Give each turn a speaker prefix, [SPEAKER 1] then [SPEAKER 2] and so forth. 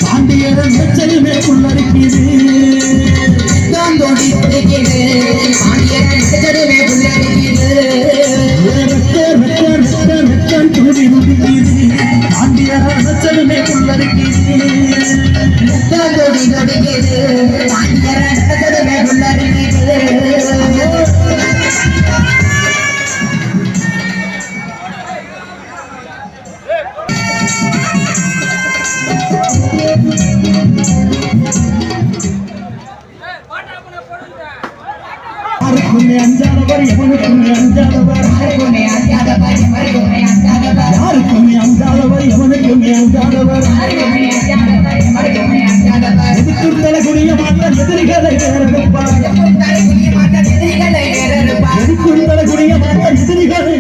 [SPEAKER 1] பாண்டியர நெச்சலுமே புல்லரிக்குது அஞ்சாதவர் எவனுக்குமே அஞ்சாதவர் யாருக்குமே அஞ்சாதவர் எவனுக்குமே அஞ்சாதவர் எதிர்க்கும் தலைகுனிய மாட்டார் எதிரிகளை எதிர்க்கும் தலைகுனிய மாட்டார் எதிரிகளை